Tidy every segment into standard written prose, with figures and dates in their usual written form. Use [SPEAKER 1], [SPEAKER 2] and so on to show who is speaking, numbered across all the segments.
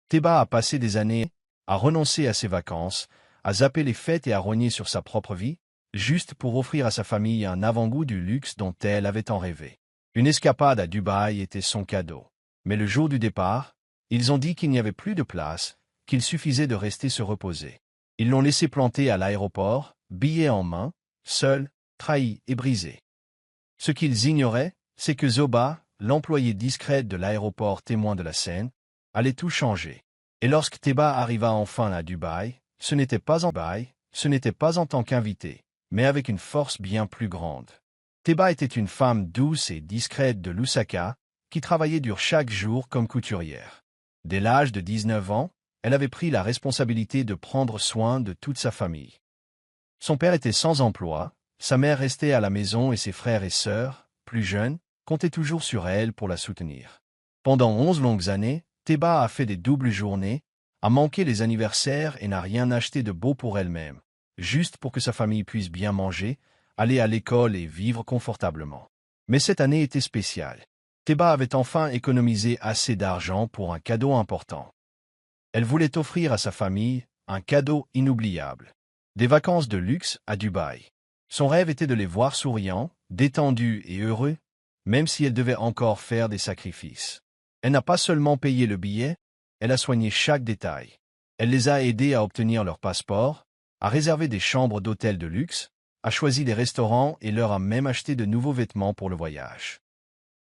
[SPEAKER 1] Théba a passé des années à renoncer à ses vacances, à zapper les fêtes et à rogner sur sa propre vie, juste pour offrir à sa famille un avant-goût du luxe dont elle avait tant rêvé. Une escapade à Dubaï était son cadeau. Mais le jour du départ, ils ont dit qu'il n'y avait plus de place, qu'il suffisait de rester se reposer. Ils l'ont laissé planter à l'aéroport, billet en main, seul, trahi et brisé. Ce qu'ils ignoraient, c'est que Zoba, l'employé discret de l'aéroport témoin de la scène, allait tout changer. Et lorsque Théba arriva enfin à Dubaï, ce n'était pas en tant qu'invité, mais avec une force bien plus grande. Théba était une femme douce et discrète de Lusaka, qui travaillait dur chaque jour comme couturière. Dès l'âge de 19 ans, elle avait pris la responsabilité de prendre soin de toute sa famille. Son père était sans emploi, sa mère restait à la maison et ses frères et sœurs, plus jeunes, comptaient toujours sur elle pour la soutenir. Pendant 11 longues années, Théba a fait des doubles journées, a manqué les anniversaires et n'a rien acheté de beau pour elle-même, juste pour que sa famille puisse bien manger, aller à l'école et vivre confortablement. Mais cette année était spéciale. Théba avait enfin économisé assez d'argent pour un cadeau important. Elle voulait offrir à sa famille un cadeau inoubliable. Des vacances de luxe à Dubaï. Son rêve était de les voir souriants, détendus et heureux, même si elle devait encore faire des sacrifices. Elle n'a pas seulement payé le billet, elle a soigné chaque détail. Elle les a aidés à obtenir leur passeport, à réserver des chambres d'hôtel de luxe, a choisi des restaurants et leur a même acheté de nouveaux vêtements pour le voyage.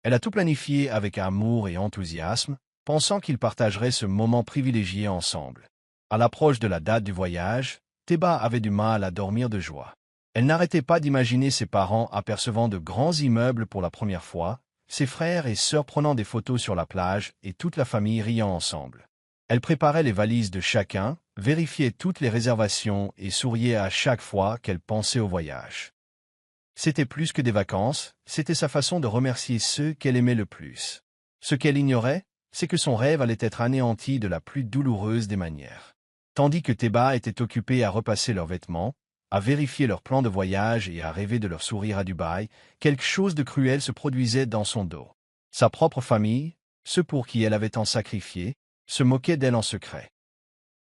[SPEAKER 1] Elle a tout planifié avec amour et enthousiasme, pensant qu'ils partageraient ce moment privilégié ensemble. À l'approche de la date du voyage, Théba avait du mal à dormir de joie. Elle n'arrêtait pas d'imaginer ses parents apercevant de grands immeubles pour la première fois, ses frères et sœurs prenant des photos sur la plage et toute la famille riant ensemble. Elle préparait les valises de chacun, vérifiait toutes les réservations et souriait à chaque fois qu'elle pensait au voyage. C'était plus que des vacances, c'était sa façon de remercier ceux qu'elle aimait le plus. Ce qu'elle ignorait, c'est que son rêve allait être anéanti de la plus douloureuse des manières. Tandis que Théba était occupée à repasser leurs vêtements, à vérifier leur plan de voyage et à rêver de leur sourire à Dubaï, quelque chose de cruel se produisait dans son dos. Sa propre famille, ceux pour qui elle avait tant sacrifié, se moquaient d'elle en secret.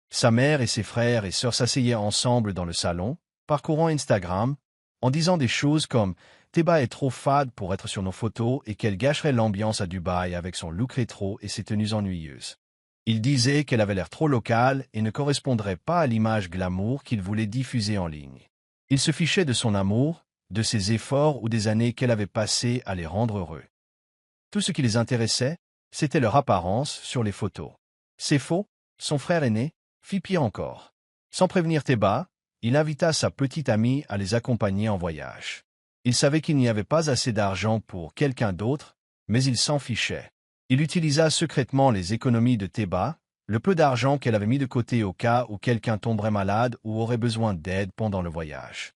[SPEAKER 1] Sa mère et ses frères et sœurs s'asseyaient ensemble dans le salon, parcourant Instagram, en disant des choses comme « Théba est trop fade pour être sur nos photos et qu'elle gâcherait l'ambiance à Dubaï avec son look rétro et ses tenues ennuyeuses. » Il disait qu'elle avait l'air trop locale et ne correspondrait pas à l'image glamour qu'il voulait diffuser en ligne. Il se fichait de son amour, de ses efforts ou des années qu'elle avait passées à les rendre heureux. Tout ce qui les intéressait, c'était leur apparence sur les photos. C'est faux, son frère aîné fit pire encore. Sans prévenir Théba, il invita sa petite amie à les accompagner en voyage. Il savait qu'il n'y avait pas assez d'argent pour quelqu'un d'autre, mais il s'en fichait. Il utilisa secrètement les économies de Théba, le peu d'argent qu'elle avait mis de côté au cas où quelqu'un tomberait malade ou aurait besoin d'aide pendant le voyage.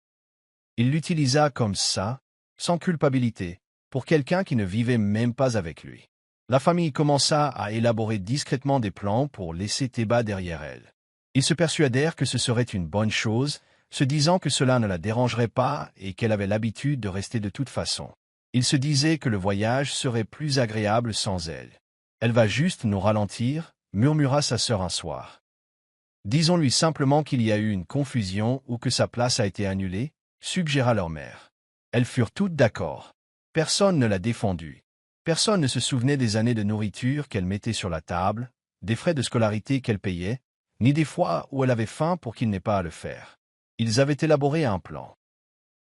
[SPEAKER 1] Il l'utilisa comme ça, sans culpabilité, pour quelqu'un qui ne vivait même pas avec lui. La famille commença à élaborer discrètement des plans pour laisser Théba derrière elle. Ils se persuadèrent que ce serait une bonne chose, se disant que cela ne la dérangerait pas et qu'elle avait l'habitude de rester de toute façon. Ils se disaient que le voyage serait plus agréable sans elle. « Elle va juste nous ralentir », murmura sa sœur un soir. « Disons-lui simplement qu'il y a eu une confusion ou que sa place a été annulée », suggéra leur mère. Elles furent toutes d'accord. Personne ne la défendit. Personne ne se souvenait des années de nourriture qu'elle mettait sur la table, des frais de scolarité qu'elle payait, ni des fois où elle avait faim pour qu'il n'ait pas à le faire. Ils avaient élaboré un plan.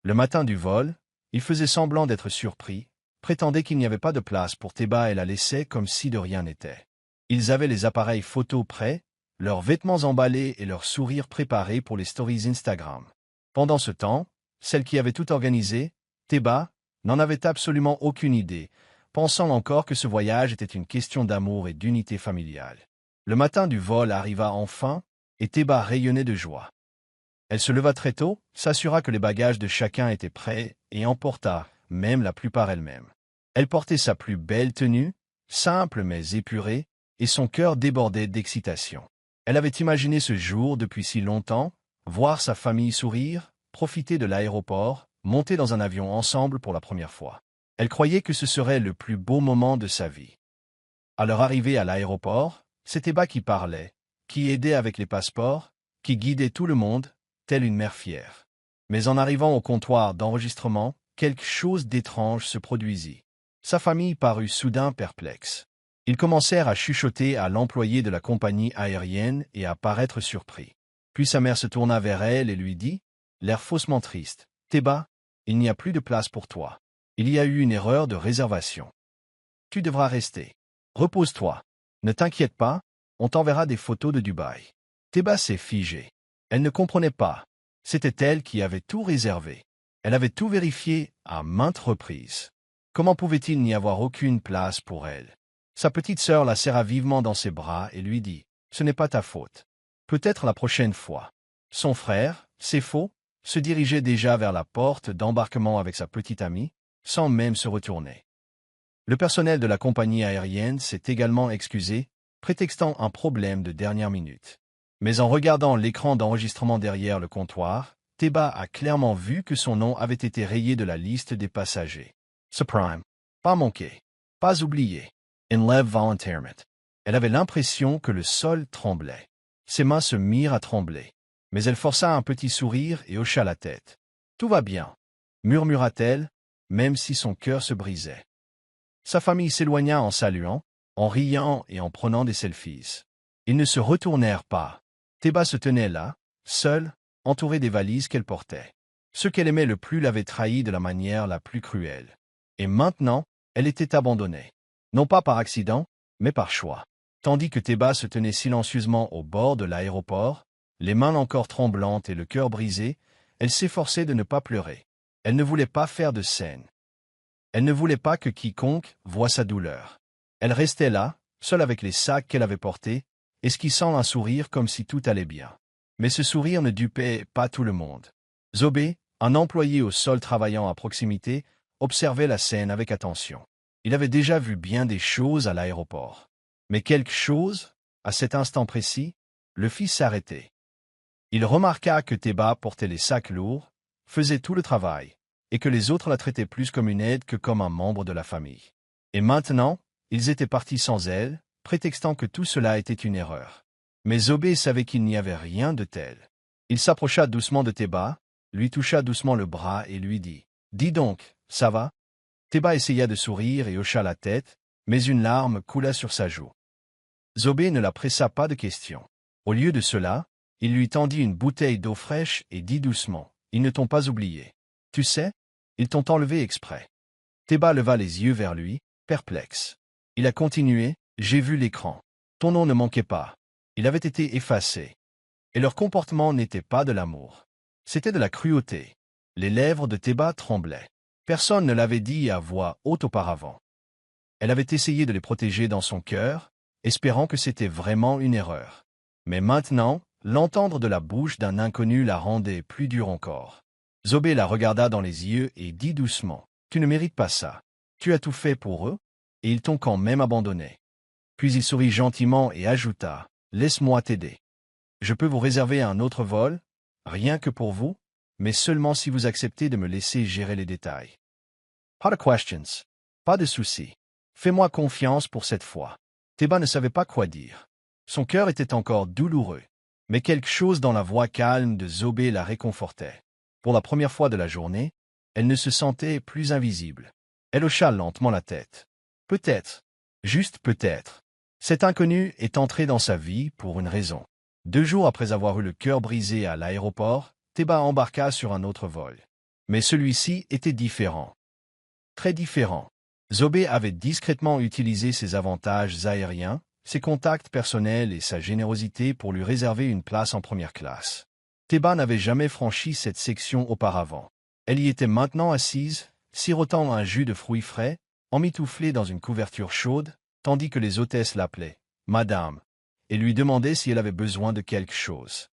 [SPEAKER 1] Le matin du vol, il faisait semblant d'être surpris, prétendait qu'il n'y avait pas de place pour Théba et la laissait comme si de rien n'était. Ils avaient les appareils photos prêts, leurs vêtements emballés et leurs sourires préparés pour les stories Instagram. Pendant ce temps, celle qui avait tout organisé, Théba, n'en avait absolument aucune idée, pensant encore que ce voyage était une question d'amour et d'unité familiale. Le matin du vol arriva enfin, et Théba rayonnait de joie. Elle se leva très tôt, s'assura que les bagages de chacun étaient prêts, et emporta, même la plupart elle-même. Elle portait sa plus belle tenue, simple mais épurée, et son cœur débordait d'excitation. Elle avait imaginé ce jour depuis si longtemps, voir sa famille sourire, profiter de l'aéroport, monter dans un avion ensemble pour la première fois. Elle croyait que ce serait le plus beau moment de sa vie. À leur arrivée à l'aéroport, C'était Teba qui parlait, qui aidait avec les passeports, qui guidait tout le monde, telle une mère fière. Mais en arrivant au comptoir d'enregistrement, quelque chose d'étrange se produisit. Sa famille parut soudain perplexe. Ils commencèrent à chuchoter à l'employé de la compagnie aérienne et à paraître surpris. Puis sa mère se tourna vers elle et lui dit, l'air faussement triste, « Teba, il n'y a plus de place pour toi. Il y a eu une erreur de réservation. Tu devras rester. Repose-toi. Ne t'inquiète pas, on t'enverra des photos de Dubaï. » Teba s'est figée. Elle ne comprenait pas. C'était elle qui avait tout réservé. Elle avait tout vérifié à maintes reprises. Comment pouvait-il n'y avoir aucune place pour elle? Sa petite sœur la serra vivement dans ses bras et lui dit, « Ce n'est pas ta faute. Peut-être la prochaine fois. » Son frère, c'est faux, se dirigeait déjà vers la porte d'embarquement avec sa petite amie, sans même se retourner. Le personnel de la compagnie aérienne s'est également excusé, prétextant un problème de dernière minute. Mais en regardant l'écran d'enregistrement derrière le comptoir, Teba a clairement vu que son nom avait été rayé de la liste des passagers. Subprime. Pas manqué. Pas oublié. Enlève volontairement. Elle avait l'impression que le sol tremblait. Ses mains se mirent à trembler. Mais elle força un petit sourire et hocha la tête. « Tout va bien, » murmura-t-elle, même si son cœur se brisait. Sa famille s'éloigna en saluant, en riant et en prenant des selfies. Ils ne se retournèrent pas. Teba se tenait là, seule, entourée des valises qu'elle portait. Ceux qu'elle aimait le plus l'avaient trahi de la manière la plus cruelle. Et maintenant, elle était abandonnée. Non pas par accident, mais par choix. Tandis que Teba se tenait silencieusement au bord de l'aéroport, les mains encore tremblantes et le cœur brisé, elle s'efforçait de ne pas pleurer. Elle ne voulait pas faire de scène. Elle ne voulait pas que quiconque voie sa douleur. Elle restait là, seule avec les sacs qu'elle avait portés, esquissant un sourire comme si tout allait bien. Mais ce sourire ne dupait pas tout le monde. Zobé, un employé au sol travaillant à proximité, observait la scène avec attention. Il avait déjà vu bien des choses à l'aéroport. Mais quelque chose, à cet instant précis, le fit s'arrêter. Il remarqua que Teba portait les sacs lourds, faisait tout le travail, et que les autres la traitaient plus comme une aide que comme un membre de la famille. Et maintenant, ils étaient partis sans elle, prétextant que tout cela était une erreur. Mais Zobé savait qu'il n'y avait rien de tel. Il s'approcha doucement de Teba, lui toucha doucement le bras et lui dit, « Dis donc, ça va ?» Teba essaya de sourire et hocha la tête, mais une larme coula sur sa joue. Zobé ne la pressa pas de questions. Au lieu de cela, il lui tendit une bouteille d'eau fraîche et dit doucement, « Ils ne t'ont pas oublié. Tu sais, ils t'ont enlevé exprès. » Teba leva les yeux vers lui, perplexe. Il a continué, « J'ai vu l'écran. Ton nom ne manquait pas. Il avait été effacé. » Et leur comportement n'était pas de l'amour. C'était de la cruauté. Les lèvres de Teba tremblaient. Personne ne l'avait dit à voix haute auparavant. Elle avait essayé de les protéger dans son cœur, espérant que c'était vraiment une erreur. Mais maintenant, l'entendre de la bouche d'un inconnu la rendait plus dure encore. Zobé la regarda dans les yeux et dit doucement, « Tu ne mérites pas ça. Tu as tout fait pour eux, et ils t'ont quand même abandonné. » Puis il sourit gentiment et ajouta, « Laisse-moi t'aider. Je peux vous réserver un autre vol, rien que pour vous, mais seulement si vous acceptez de me laisser gérer les détails. » Pas de questions. Pas de soucis. Fais-moi confiance pour cette fois. Teba ne savait pas quoi dire. Son cœur était encore douloureux, mais quelque chose dans la voix calme de Zobé la réconfortait. Pour la première fois de la journée, elle ne se sentait plus invisible. Elle hocha lentement la tête. Peut-être, juste peut-être, cet inconnu est entré dans sa vie pour une raison. 2 jours après avoir eu le cœur brisé à l'aéroport, Teba embarqua sur un autre vol. Mais celui-ci était différent. Très différent. Zobé avait discrètement utilisé ses avantages aériens, ses contacts personnels et sa générosité pour lui réserver une place en première classe. Teba n'avait jamais franchi cette section auparavant. Elle y était maintenant assise, sirotant un jus de fruits frais, emmitouflée dans une couverture chaude, tandis que les hôtesses l'appelaient « Madame » et lui demandaient si elle avait besoin de quelque chose.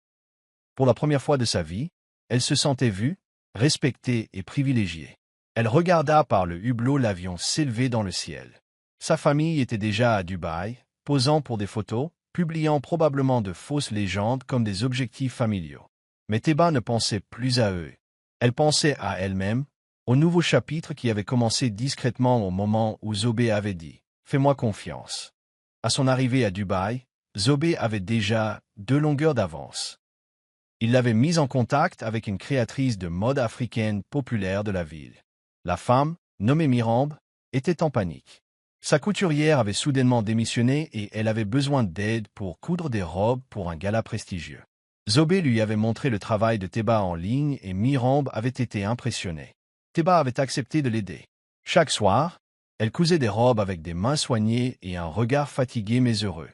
[SPEAKER 1] Pour la première fois de sa vie, elle se sentait vue, respectée et privilégiée. Elle regarda par le hublot l'avion s'élever dans le ciel. Sa famille était déjà à Dubaï, posant pour des photos, publiant probablement de fausses légendes comme des objectifs familiaux. Mais Teba ne pensait plus à eux. Elle pensait à elle-même, au nouveau chapitre qui avait commencé discrètement au moment où Zobé avait dit « Fais-moi confiance ». À son arrivée à Dubaï, Zobé avait déjà 2 longueurs d'avance. Il l'avait mise en contact avec une créatrice de mode africaine populaire de la ville. La femme, nommée Mirambe, était en panique. Sa couturière avait soudainement démissionné et elle avait besoin d'aide pour coudre des robes pour un gala prestigieux. Zobé lui avait montré le travail de Teba en ligne et Mirambe avait été impressionnée. Teba avait accepté de l'aider. Chaque soir, elle cousait des robes avec des mains soignées et un regard fatigué mais heureux.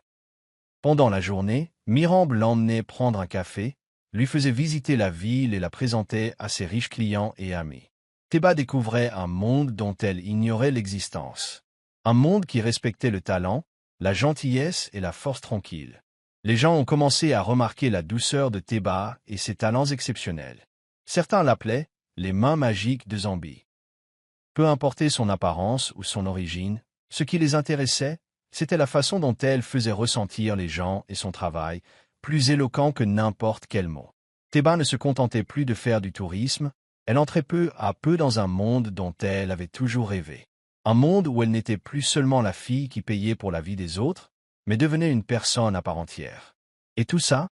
[SPEAKER 1] Pendant la journée, Mirambe l'emmenait prendre un café, lui faisait visiter la ville et la présentait à ses riches clients et amis. Teba découvrait un monde dont elle ignorait l'existence. Un monde qui respectait le talent, la gentillesse et la force tranquille. Les gens ont commencé à remarquer la douceur de Teba et ses talents exceptionnels. Certains l'appelaient les mains magiques de Zambi. Peu importait son apparence ou son origine, ce qui les intéressait, c'était la façon dont elle faisait ressentir les gens et son travail, plus éloquent que n'importe quel mot. Teba ne se contentait plus de faire du tourisme, elle entrait peu à peu dans un monde dont elle avait toujours rêvé. Un monde où elle n'était plus seulement la fille qui payait pour la vie des autres, mais devenait une personne à part entière. Et tout ça?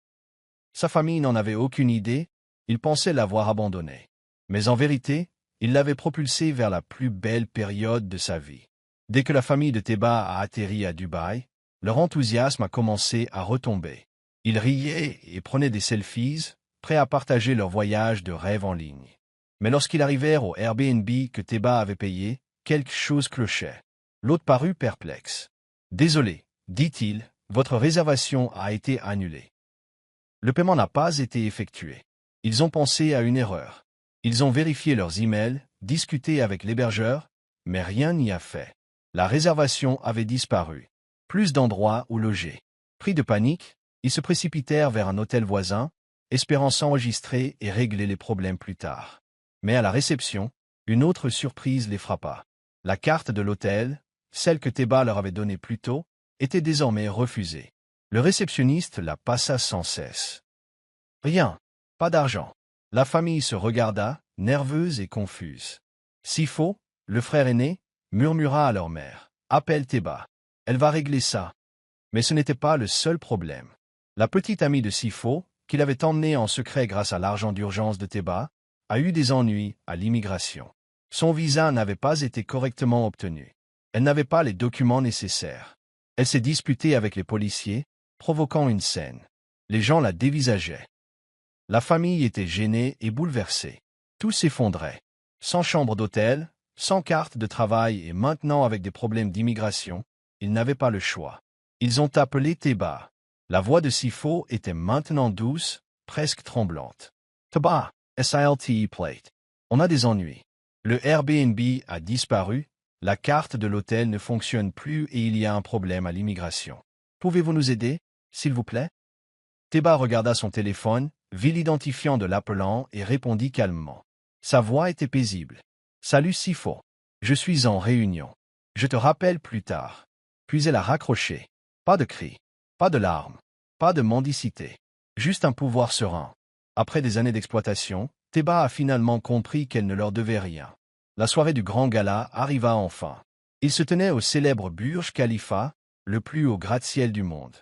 [SPEAKER 1] Sa famille n'en avait aucune idée, ils pensaient l'avoir abandonnée. Mais en vérité, ils l'avaient propulsée vers la plus belle période de sa vie. Dès que la famille de Teba a atterri à Dubaï, leur enthousiasme a commencé à retomber. Ils riaient et prenaient des selfies, prêts à partager leur voyage de rêve en ligne. Mais lorsqu'ils arrivèrent au Airbnb que Teba avait payé, quelque chose clochait. L'hôte parut perplexe. « Désolé, dit-il, votre réservation a été annulée. Le paiement n'a pas été effectué. » Ils ont pensé à une erreur. Ils ont vérifié leurs emails, discuté avec l'hébergeur, mais rien n'y a fait. La réservation avait disparu. Plus d'endroits où loger. Pris de panique, ils se précipitèrent vers un hôtel voisin, espérant s'enregistrer et régler les problèmes plus tard. Mais à la réception, une autre surprise les frappa. La carte de l'hôtel, celle que Teba leur avait donnée plus tôt, était désormais refusée. Le réceptionniste la passa sans cesse. Rien, pas d'argent. La famille se regarda, nerveuse et confuse. Sifo, le frère aîné, murmura à leur mère. « Appelle Teba. Elle va régler ça. » Mais ce n'était pas le seul problème. La petite amie de Sifo, qu'il avait emmenée en secret grâce à l'argent d'urgence de Teba, a eu des ennuis à l'immigration. Son visa n'avait pas été correctement obtenu. Elle n'avait pas les documents nécessaires. Elle s'est disputée avec les policiers, provoquant une scène. Les gens la dévisageaient. La famille était gênée et bouleversée. Tout s'effondrait. Sans chambre d'hôtel, sans carte de travail et maintenant avec des problèmes d'immigration, ils n'avaient pas le choix. Ils ont appelé Teba. La voix de Sifo était maintenant douce, presque tremblante. Teba, SILTE plate. On a des ennuis. Le Airbnb a disparu, la carte de l'hôtel ne fonctionne plus et il y a un problème à l'immigration. Pouvez-vous nous aider, s'il vous plaît? Teba regarda son téléphone, vit l'identifiant de l'appelant et répondit calmement. Sa voix était paisible. « Salut Sifo. Je suis en réunion. Je te rappelle plus tard. » Puis elle a raccroché. Pas de cris, pas de larmes, pas de mendicité. Juste un pouvoir serein. Après des années d'exploitation, Teba a finalement compris qu'elle ne leur devait rien. La soirée du grand gala arriva enfin. Il se tenait au célèbre Burj Khalifa, le plus haut gratte-ciel du monde.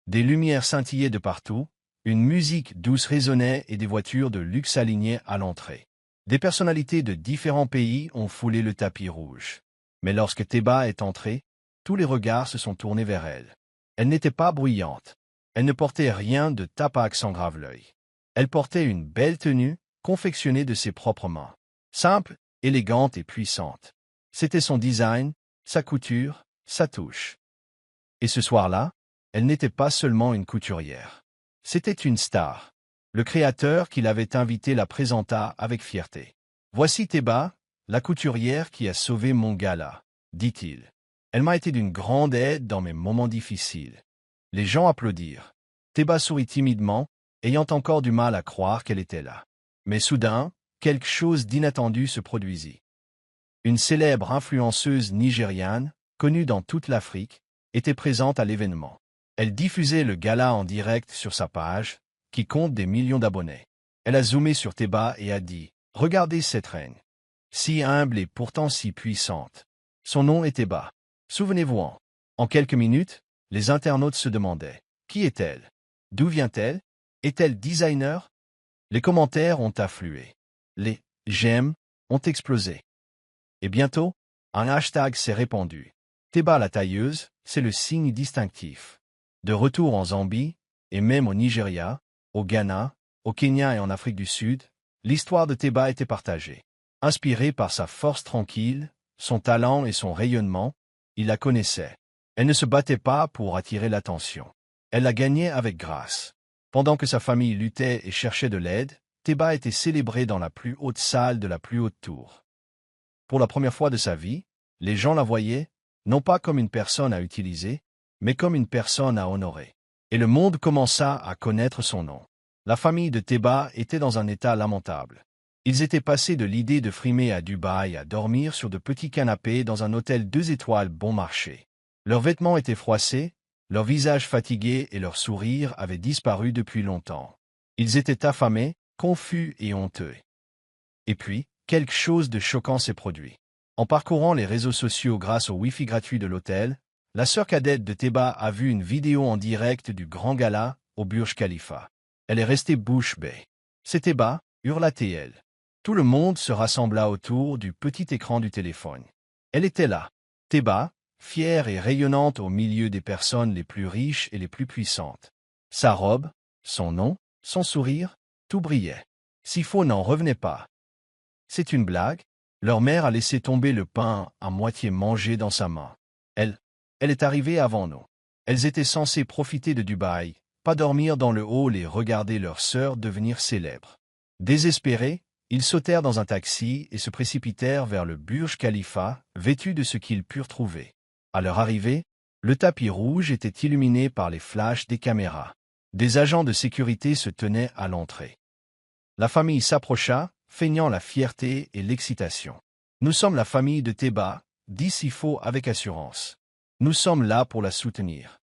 [SPEAKER 1] Des lumières scintillaient de partout, une musique douce résonnait et des voitures de luxe alignées à l'entrée. Des personnalités de différents pays ont foulé le tapis rouge. Mais lorsque Teba est entrée, tous les regards se sont tournés vers elle. Elle n'était pas bruyante. Elle ne portait rien de tapac sans grave-l'œil. Elle portait une belle tenue, confectionnée de ses propres mains. Simple, élégante et puissante. C'était son design, sa couture, sa touche. Et ce soir-là, elle n'était pas seulement une couturière. C'était une star. Le créateur qui l'avait invitée la présenta avec fierté. « Voici Teba, la couturière qui a sauvé mon gala, » dit-il. « Elle m'a été d'une grande aide dans mes moments difficiles. » Les gens applaudirent. Teba sourit timidement, ayant encore du mal à croire qu'elle était là. Mais soudain, quelque chose d'inattendu se produisit. Une célèbre influenceuse nigériane, connue dans toute l'Afrique, était présente à l'événement. Elle diffusait le gala en direct sur sa page, qui compte des millions d'abonnés. Elle a zoomé sur Teba et a dit « Regardez cette reine. Si humble et pourtant si puissante. Son nom est Teba. Souvenez-vous-en. » En quelques minutes, Les internautes se demandaient « Qui est-elle? D'où vient-elle? Est-elle designer ?» Les commentaires ont afflué. Les « j'aime » ont explosé. Et bientôt, un hashtag s'est répandu. Teba la tailleuse, c'est le signe distinctif. De retour en Zambie, et même au Nigeria, au Ghana, au Kenya et en Afrique du Sud, l'histoire de Teba était partagée. Inspiré par sa force tranquille, son talent et son rayonnement, il la connaissait. Elle ne se battait pas pour attirer l'attention. Elle la gagnait avec grâce. Pendant que sa famille luttait et cherchait de l'aide, Teba était célébrée dans la plus haute salle de la plus haute tour. Pour la première fois de sa vie, les gens la voyaient, non pas comme une personne à utiliser, mais comme une personne à honorer. Et le monde commença à connaître son nom. La famille de Teba était dans un état lamentable. Ils étaient passés de l'idée de frimer à Dubaï à dormir sur de petits canapés dans un hôtel 2 étoiles bon marché. Leurs vêtements étaient froissés, leurs visages fatigués et leurs sourires avaient disparu depuis longtemps. Ils étaient affamés, confus et honteux. Et puis, quelque chose de choquant s'est produit. En parcourant les réseaux sociaux grâce au Wi-Fi gratuit de l'hôtel, la sœur cadette de Teba a vu une vidéo en direct du grand gala au Burj Khalifa. Elle est restée bouche bée. « C'est Teba » hurla-t-elle. Tout le monde se rassembla autour du petit écran du téléphone. Elle était là, Teba, fière et rayonnante au milieu des personnes les plus riches et les plus puissantes. Sa robe, son nom, son sourire, tout brillait. Sifo n'en revenait pas. C'est une blague? Leur mère a laissé tomber le pain à moitié mangé dans sa main. Elle est arrivée avant nous. Elles étaient censées profiter de Dubaï, pas dormir dans le hall et regarder leur sœur devenir célèbre. Désespérés, ils sautèrent dans un taxi et se précipitèrent vers le Burj Khalifa, vêtus de ce qu'ils purent trouver. À leur arrivée, le tapis rouge était illuminé par les flashs des caméras. Des agents de sécurité se tenaient à l'entrée. La famille s'approcha, feignant la fierté et l'excitation. « Nous sommes la famille de Teba » dit Sifo avec assurance. « Nous sommes là pour la soutenir. »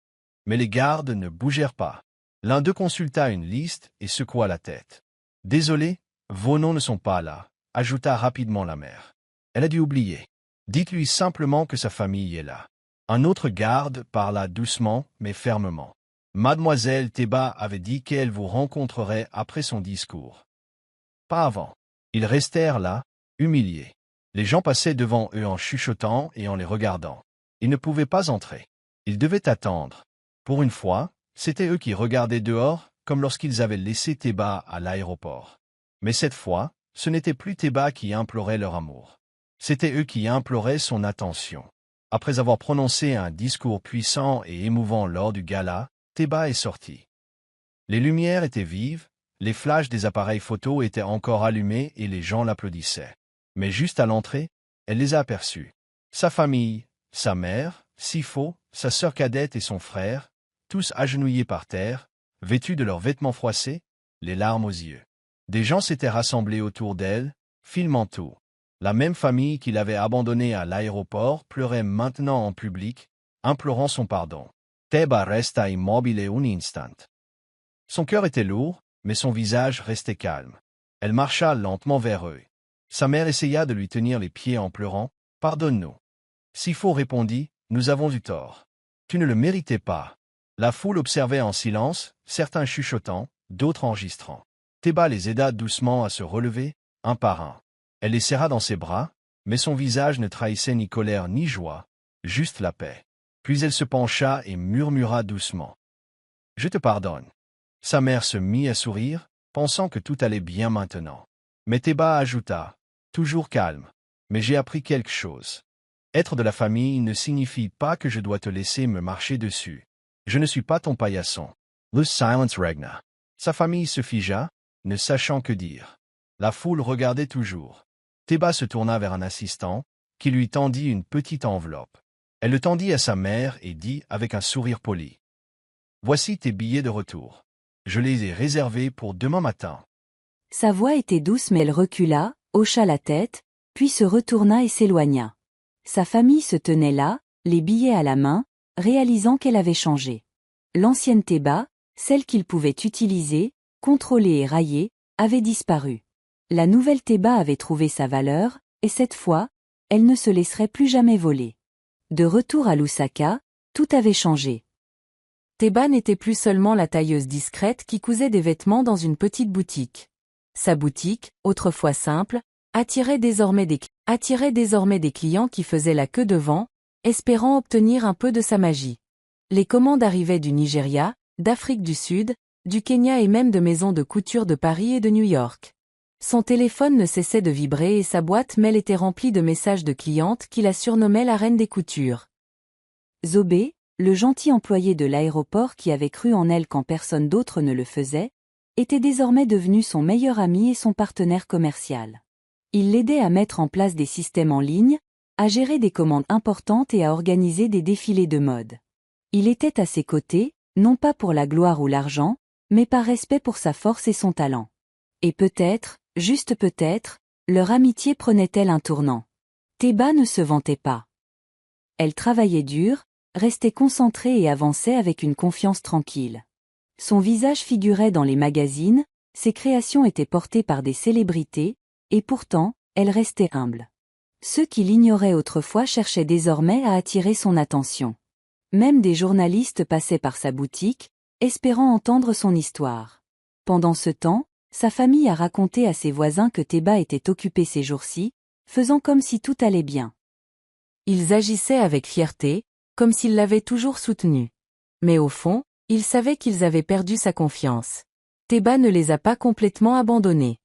[SPEAKER 1] Mais les gardes ne bougèrent pas. L'un d'eux consulta une liste et secoua la tête. « Désolé, vos noms ne sont pas là », ajouta rapidement la mère. Elle a dû oublier. Dites-lui simplement que sa famille est là. Un autre garde parla doucement mais fermement. Mademoiselle Teba avait dit qu'elle vous rencontrerait après son discours. Pas avant. Ils restèrent là, humiliés. Les gens passaient devant eux en chuchotant et en les regardant. Ils ne pouvaient pas entrer. Ils devaient attendre. Pour une fois, c'était eux qui regardaient dehors, comme lorsqu'ils avaient laissé Teba à l'aéroport. Mais cette fois, ce n'était plus Teba qui implorait leur amour. C'étaient eux qui imploraient son attention. Après avoir prononcé un discours puissant et émouvant lors du gala, Teba est sorti. Les lumières étaient vives, les flashs des appareils photo étaient encore allumés et les gens l'applaudissaient. Mais juste à l'entrée, elle les a aperçus. Sa famille, sa mère, Sifo, sa sœur cadette et son frère, tous agenouillés par terre, vêtus de leurs vêtements froissés, les larmes aux yeux. Des gens s'étaient rassemblés autour d'elle, filmant tout. La même famille qui l'avait abandonnée à l'aéroport pleurait maintenant en public, implorant son pardon. Teba resta immobile un instant. Son cœur était lourd, mais son visage restait calme. Elle marcha lentement vers eux. Sa mère essaya de lui tenir les pieds en pleurant. « Pardonne-nous. » Sifo répondit, « Nous avons eu tort. Tu ne le méritais pas. » La foule observait en silence, certains chuchotant, d'autres enregistrant. Teba les aida doucement à se relever, un par un. Elle les serra dans ses bras, mais son visage ne trahissait ni colère ni joie, juste la paix. Puis elle se pencha et murmura doucement. « Je te pardonne. » Sa mère se mit à sourire, pensant que tout allait bien maintenant. Mais Teba ajouta, toujours calme, « Mais j'ai appris quelque chose. Être de la famille ne signifie pas que je dois te laisser me marcher dessus. Je ne suis pas ton paillasson. » Le silence regna. Sa famille se figea, ne sachant que dire. La foule regardait toujours. Teba se tourna vers un assistant, qui lui tendit une petite enveloppe. Elle le tendit à sa mère et dit avec un sourire poli. « Voici tes billets de retour. Je les ai réservés pour demain matin. »
[SPEAKER 2] Sa voix était douce mais elle recula, hocha la tête, puis se retourna et s'éloigna. Sa famille se tenait là, les billets à la main, réalisant qu'elle avait changé. L'ancienne Teba, celle qu'ils pouvaient utiliser, contrôler et railler, avait disparu. La nouvelle Teba avait trouvé sa valeur, et cette fois, elle ne se laisserait plus jamais voler. De retour à Lusaka, tout avait changé. Théba n'était plus seulement la tailleuse discrète qui cousait des vêtements dans une petite boutique. Sa boutique, autrefois simple, attirait désormais des clients qui faisaient la queue devant, espérant obtenir un peu de sa magie. Les commandes arrivaient du Nigeria, d'Afrique du Sud, du Kenya et même de maisons de couture de Paris et de New York. Son téléphone ne cessait de vibrer et sa boîte mail était remplie de messages de clientes qui la surnommaient la reine des coutures. Zobé, le gentil employé de l'aéroport qui avait cru en elle quand personne d'autre ne le faisait, était désormais devenu son meilleur ami et son partenaire commercial. Il l'aidait à mettre en place des systèmes en ligne, à gérer des commandes importantes et à organiser des défilés de mode. Il était à ses côtés, non pas pour la gloire ou l'argent, mais par respect pour sa force et son talent. Et peut-être, juste peut-être, leur amitié prenait-elle un tournant. Théba ne se vantait pas. Elle travaillait dur, restait concentrée et avançait avec une confiance tranquille. Son visage figurait dans les magazines, ses créations étaient portées par des célébrités, et pourtant, elle restait humble. Ceux qui l'ignoraient autrefois cherchaient désormais à attirer son attention. Même des journalistes passaient par sa boutique, espérant entendre son histoire. Pendant ce temps, sa famille a raconté à ses voisins que Théba était occupée ces jours-ci, faisant comme si tout allait bien. Ils agissaient avec fierté, comme s'ils l'avaient toujours soutenue. Mais au fond, ils savaient qu'ils avaient perdu sa confiance. Théba ne les a pas complètement abandonnés.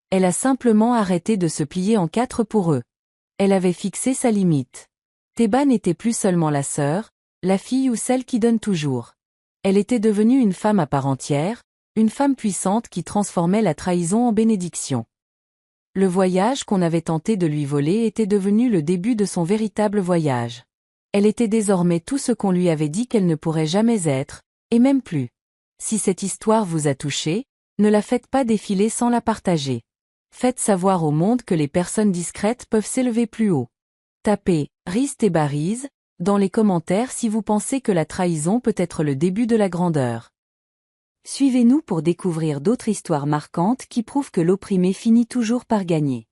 [SPEAKER 2] Elle a simplement arrêté de se plier en quatre pour eux. Elle avait fixé sa limite. Théba n'était plus seulement la sœur, la fille ou celle qui donne toujours. Elle était devenue une femme à part entière, une femme puissante qui transformait la trahison en bénédiction. Le voyage qu'on avait tenté de lui voler était devenu le début de son véritable voyage. Elle était désormais tout ce qu'on lui avait dit qu'elle ne pourrait jamais être, et même plus. Si cette histoire vous a touché, ne la faites pas défiler sans la partager. Faites savoir au monde que les personnes discrètes peuvent s'élever plus haut. Tapez « Riz Théba Riz » dans les commentaires si vous pensez que la trahison peut être le début de la grandeur. Suivez-nous pour découvrir d'autres histoires marquantes qui prouvent que l'opprimé finit toujours par gagner.